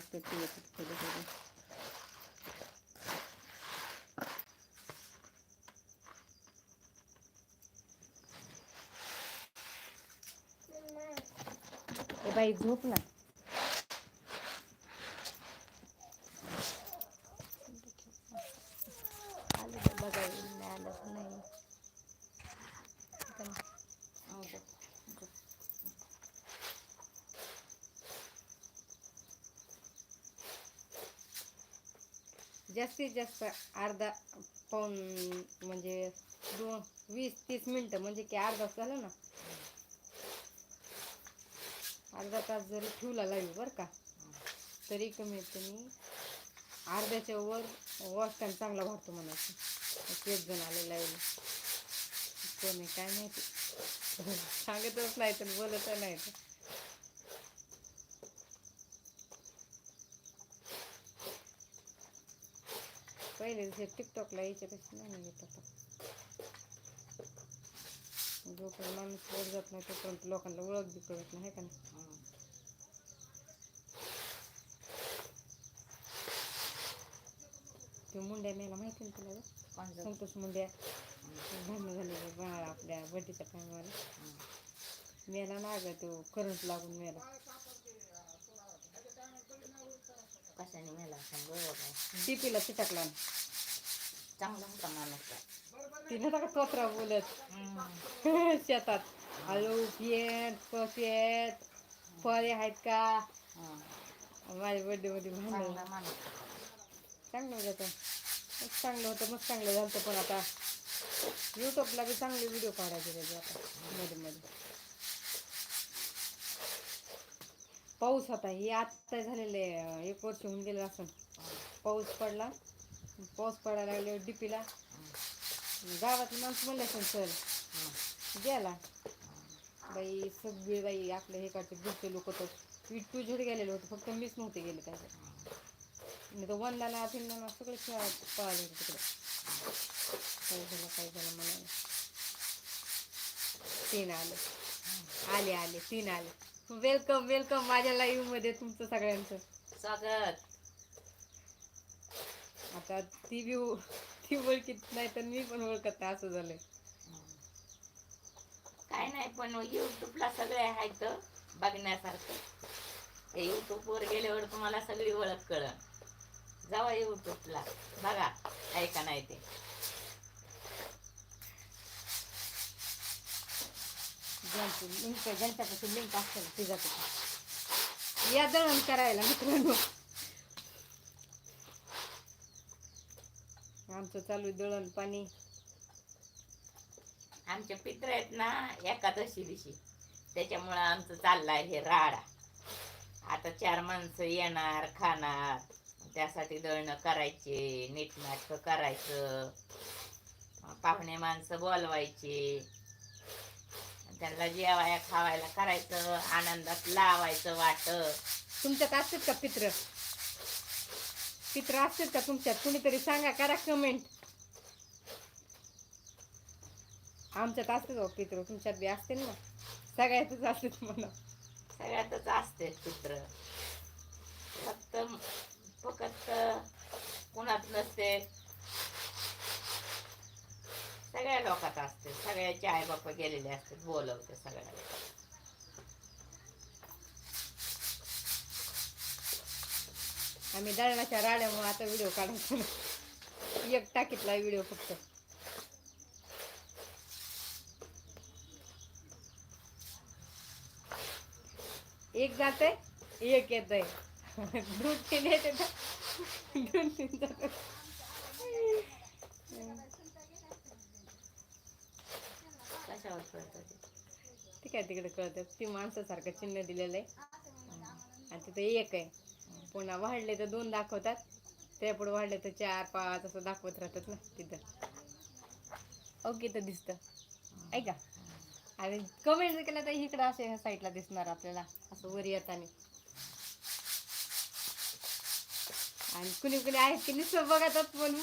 लागतं ते येतात थोडं थोडं. बाई झोप ना. आलं बघायला नाही आलं नाही. जास्तीत जास्त अर्धा पाऊण म्हणजे 20-30 मिनटं म्हणजे की अर्धा तास झालं ना. अर्धा तास जरी ठेवला लाईव्ह बरं का तरी कमीत कमी अर्ध्याच्या वर वॉच टाइम चांगला वाटतो म्हणायचं. एक जण आले लाईव्ह कोण आहे काय माहिती सांगतच नाही तर बोलत नाही तर. पहिले टिकटॉकला यायच्यापेक्षा नाही येत आता. जोपर्यंत माणूस वर जात नाही तोपर्यंत लोकांना ओळख बी कळत नाही का नाही. ते मुंड्या मेला माहिती ना तुला संतोष मुंड्या भांडणं झालेले बाळा आपल्या बड्डेच्या टायमाला मेला ना ग तो करंट लागून मेला. कशाने मेला डीपीला चिटकला. चांगला होता माणूस. तिने का तोत्रा बोलत शेतात आलू पेट फळे आहेत का माझ्या बड्डे मध्ये भांडण. चांगलं होतं चांगलं होतं मग चांगलं झालं. पण आता युट्यूबला बी चांगले व्हिडिओ काढायचे त्याचे आता मध्ये मध्ये. पाऊस होता हे आत्ता झालेले 1 वर्ष होऊन गेलं असं. पाऊस पडायला लागले डीपीला गावातली माणसं म्हणले पण सर गेला बाई. सगळे बाई आपल्या हे काढते दुसरे लोक तर टू झोड गेलेले होते फक्त मीच नव्हते गेले त्याच्यात. नाही तर वंदाना फिरताना सगळे खेळात पळाले होते तिकडे. काय झालं म्हणाले 3 आले 3 आले. वेलकम माझ्या लाईव्ह मध्ये तुमचं सगळ्यांचं स्वागत. आता ती ओळखीत नाही तर मी पण ओळखत नाही असं झालंय. काय नाही पण युट्यूबला सगळे आहेत बघण्यासारखं. ते युट्यूबवर गेल्यावर तुम्हाला सगळी ओळख कळन. जावा युट्यूबला बघा ऐका नाही ते. ज्यांच्यापासून लिंक असेल तिच्यापासून या दळण करायला मित्रांनो. आमचं चालू दळण पाणी. आमचे पित्र आहेत ना एकादशी दिवशी त्याच्यामुळं आमचं चाललंय हे राडा. आता 4 माणसं येणार खाणार त्यासाठी दळणं करायचे नीटनाटकं करायचं. पाहुणे माणसं बोलवायचे त्यांना जेवाया खावायला करायचं आनंदात लावायचं वाट. तुमच्यात असतात का पित्र असतात का तुमच्यात? कुणीतरी सांगा करा कमेंट. आमच्यात असते पित्र तुमच्यात बी असतील ना. सगळ्यातच असते म्हणा. सगळ्यातच असते पित्र फक्त कुणात नसते. सगळ्या लोकात असते. सगळ्याचे आई बाप्पा गेलेले असतात बोलवते सगळ्याला. आम्ही दळणाच्या राड्यामुळे आता व्हिडिओ काढायचो. एक टाकीतला व्हिडिओ फक्त. एक जाते एक येतंय. 2-3 येते तर 2-3 जाते. कशावर कळतं ते काय तिकडे कळतं. ती माणसासारखं चिन्ह दिलेलं आहे आणि तिथं 1 आहे. पुन्हा वाढले तर 2 दाखवतात. त्या पुढे वाढले तर 4-5 असं दाखवत राहतात ना तिथं. ओके तर दिसतं ऐका. आणि कमेंट केलं तर इकडं असे ह्या साईडला दिसणार आपल्याला असं वर येताना. आणि कुणी आहेत की नुसतं बघतात पण